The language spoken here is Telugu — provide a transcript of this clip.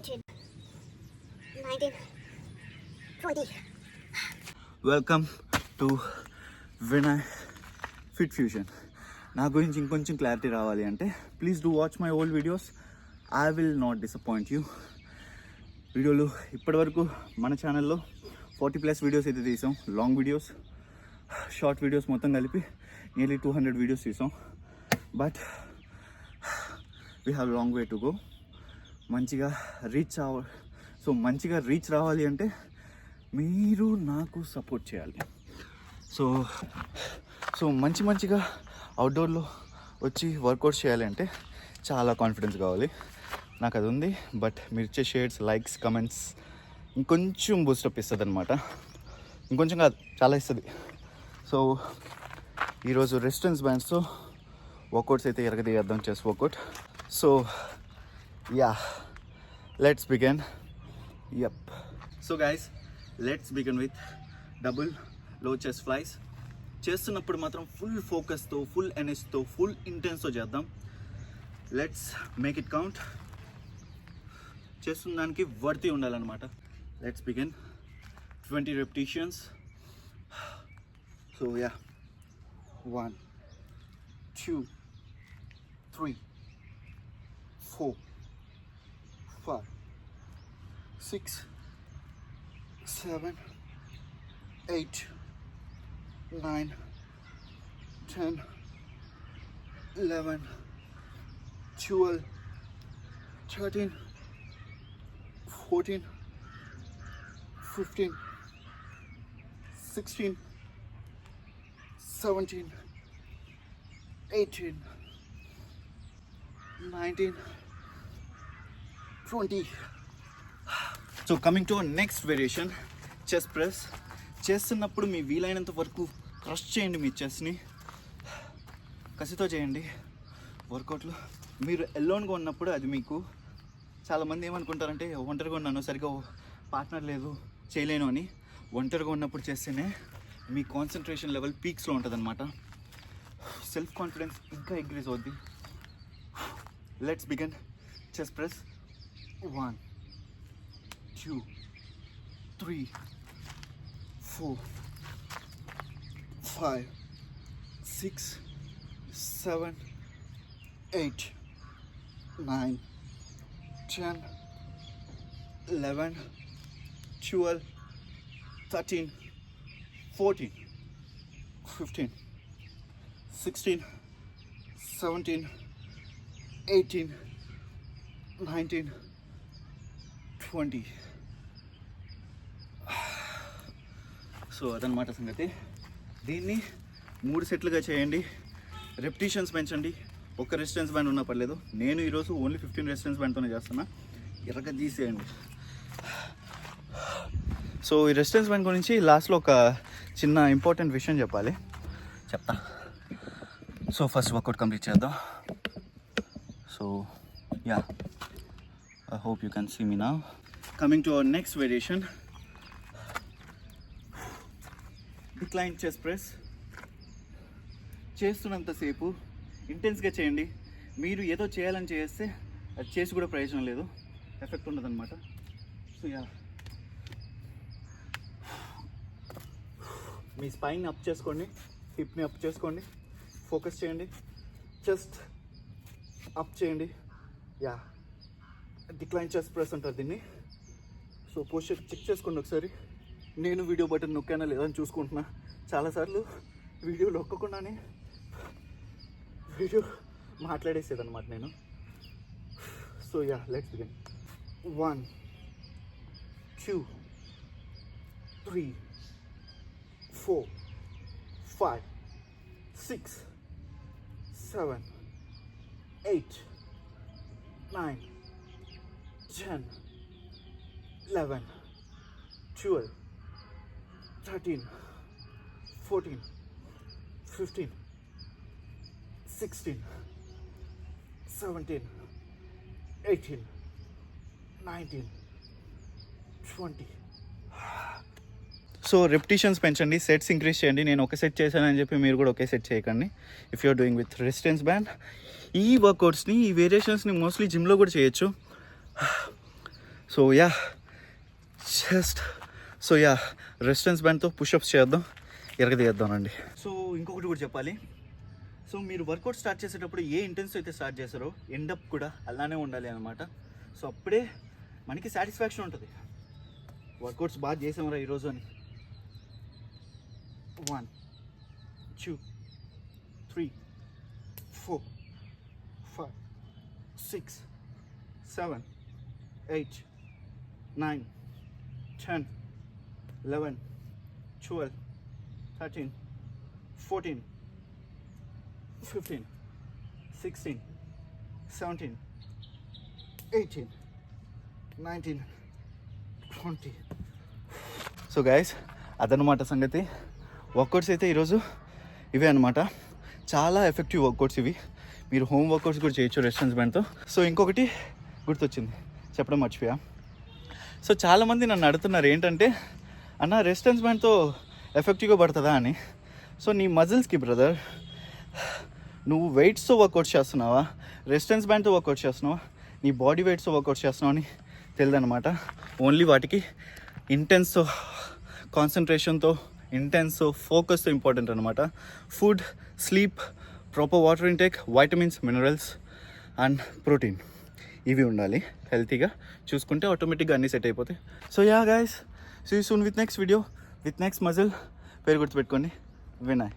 18, 19, 20. Welcome to Vinay fit fusion. నా గురించి ఇంకొంచెం క్లారిటీ రావాలి అంటే please do watch my old videos. I will not disappoint you. వీడియోలు ఇప్పటివరకు మన ఛానల్లో 40+ వీడియోస్ అయితే తీసాం. లాంగ్ వీడియోస్, షార్ట్ వీడియోస్ మొత్తం కలిపి నియర్లీ 200 వీడియోస్ తీసాం. But we have long way to go. మంచిగా రీచ్ రావాలి అంటే మీరు నాకు సపోర్ట్ చేయాలి. సో మంచిగా అవుట్డోర్లో వచ్చి వర్కౌట్ చేయాలి అంటే చాలా కాన్ఫిడెన్స్ కావాలి. నాకు అది ఉంది. బట్ మీరు ఇచ్చే షేర్స్, లైక్స్, కమెంట్స్ ఇంకొంచెం బూస్టప్ ఇస్తుంది అనమాట. ఇంకొంచెం కాదు, చాలా ఇస్తుంది. సో ఈరోజు రెసిస్టెన్స్ బ్యాండ్స్తో వర్కౌట్స్ అయితే ఎరగదీయద్దాం, chest workout. So yeah, let's begin. Yup. So guys, let's begin with double low chest flies. చేస్తున్నప్పుడు మాత్రం ఫుల్ ఫోకస్తో, ఫుల్ ఎనర్జీతో, ఫుల్ ఇంటెన్స్తో చేద్దాం. Let's make it count. చేస్తున్న దానికి వర్తి ఉండాలన్నమాట. Let's begin. 20 repetitions. So yeah, 1, 2, 3, 4, 5, 6, 7, 8, 9, 10, 11, 12, 13, 14, 15, 16, 17, 18, 19, 20. So coming to our next variation, chest press. చేస్తున్నప్పుడు మీ వీలైనంత వరకు క్రష్ చేయండి మీ చెస్ట్ని. కసితో చేయండి వర్కౌట్లు. మీరు ఎలోన్గా ఉన్నప్పుడు అది మీకు, చాలామంది ఏమనుకుంటారంటే ఒంటరిగా ఉన్నాను, సరిగ్గా పార్ట్నర్ లేదు, చేయలేను అని. ఒంటరిగా ఉన్నప్పుడు చేస్తేనే మీ కాన్సన్ట్రేషన్ లెవెల్ పీక్స్లో ఉంటుంది అనమాట. సెల్ఫ్ కాన్ఫిడెన్స్ ఇంకా ఇంక్రీజ్ అవుద్ది. Let's begin. Chest press. 1, 2, 3, 4, 5, 6, 7, 8, 9, 10, 11, 12, 13, 14, 15, 16, 17, 18, 19, 20. So అదనమాట సంగతి. దీన్ని 3 సెట్లుగా చేయండి. రెపిటీషన్స్ పెంచండి. ఒక రెసిస్టెన్స్ బ్యాండ్ ఉన్నా పర్లేదు. నేను ఈరోజు ఓన్లీ 15 రెసిస్టెన్స్ బ్యాండ్తోనే చేస్తున్నా. ఎరగ తీసేయండి. సో ఈ రెసిస్టెన్స్ బ్యాండ్ గురించి లాస్ట్లో ఒక చిన్న ఇంపార్టెంట్ విషయం చెప్తా. సో ఫస్ట్ వర్కౌట్ కంప్లీట్ చేద్దాం. So yeah, I hope you can see me now. Coming to our next variation, decline chest press. చేస్తున్నంతసేపు ఇంటెన్స్గా చేయండి. మీరు ఏదో చేయాలని చేస్తే అది చేసి కూడా ప్రయోజనం లేదు, ఎఫెక్ట్ ఉండదన్నమాట. సో యా, మీ స్పైన్ అప్ చేసుకోండి, హిప్ని అప్ చేసుకోండి, ఫోకస్ చేయండి, చెస్ట్ అప్ చేయండి. యా, డిక్లైన్ చెస్ట్ ప్రెస్ అంటారు దీన్ని. సో పోస్చర్ చెక్ చేసుకోండి ఒకసారి. నేను వీడియో బటన్ నొక్కానా లేదని చూసుకుంటున్నా. చాలాసార్లు వీడియో నొక్కకుండానే వీడియో మాట్లాడేసేదన్నమాట నేను. So yeah, let's begin. 1, 2, 3, 4, 5, 6, 7, 8, 9, 10, 11, 12, 13, 14, 15, 16, 17, 18, 19, 20. So రెపిటీషన్స్ పెంచండి, సెట్స్ ఇంక్రీజ్ చేయండి. నేను ఒక సెట్ చేశానని చెప్పి మీరు కూడా ఒకే సెట్ చేయకండి. If you're doing with resistance band, ఈ వర్కౌట్స్ని, ఈ వేరియేషన్స్ని మోస్ట్లీ జిమ్లో కూడా చేయొచ్చు. సో యా రెసిస్టెన్స్ బ్యాండ్తో పుషప్స్ చేద్దాం, ఎరగదీద్దామండి. సో ఇంకొకటి కూడా చెప్పాలి. సో మీరు వర్కౌట్ స్టార్ట్ చేసేటప్పుడు ఏ ఇంటెన్స్ అయితే స్టార్ట్ చేస్తారో ఎండప్ కూడా అలానే ఉండాలి అనమాట. సో అప్పుడే మనకి సాటిస్ఫాక్షన్ ఉంటుంది, వర్కౌట్స్ బాగా చేసామరా ఈరోజు అని. 1 2 3 4 5 6 7 8 9 10 11 12 13 14 15 16 17 18 19 20. సో గైస్ అదనమాట సంగతి. వర్కౌట్స్ అయితే ఈరోజు ఇవే అనమాట. చాలా ఎఫెక్టివ్ వర్కౌట్స్ ఇవి. మీరు హోమ్ వర్కౌట్స్ కూడా చేయొచ్చు రెసిస్టెన్స్ బ్యాండ్తో. సో ఇంకొకటి గుర్తొచ్చింది, చెప్పడం మర్చిపోయా. సో చాలామంది నన్ను అడుగుతున్నారు ఏంటంటే, అన్న రెసిస్టెన్స్ బ్యాండ్తో ఎఫెక్టివ్గా పడుతుందా అని. సో నీ మజిల్స్కి బ్రదర్, నువ్వు వెయిట్స్తో వర్కౌట్ చేస్తున్నావా, రెసిస్టెన్స్ బ్యాండ్తో వర్కౌట్ చేస్తున్నావా, నీ బాడీ వెయిట్స్తో వర్కౌట్ చేస్తున్నావు అని తెలియదనమాట. ఓన్లీ వాటికి ఇంటెన్స్ కాన్సన్ట్రేషన్తో, ఇంటెన్స్ ఫోకస్తో ఇంపార్టెంట్ అనమాట. Food, sleep, proper water intake, vitamins, minerals and protein ఇవి ఉండాలి. హెల్తీగా చూసుకుంటే ఆటోమేటిక్గా అన్నీ సెట్ అయిపోతాయి. So ya guys, see you soon with next video with next muscle. పేరు గుర్తుపెట్టుకోండి, వినయ్.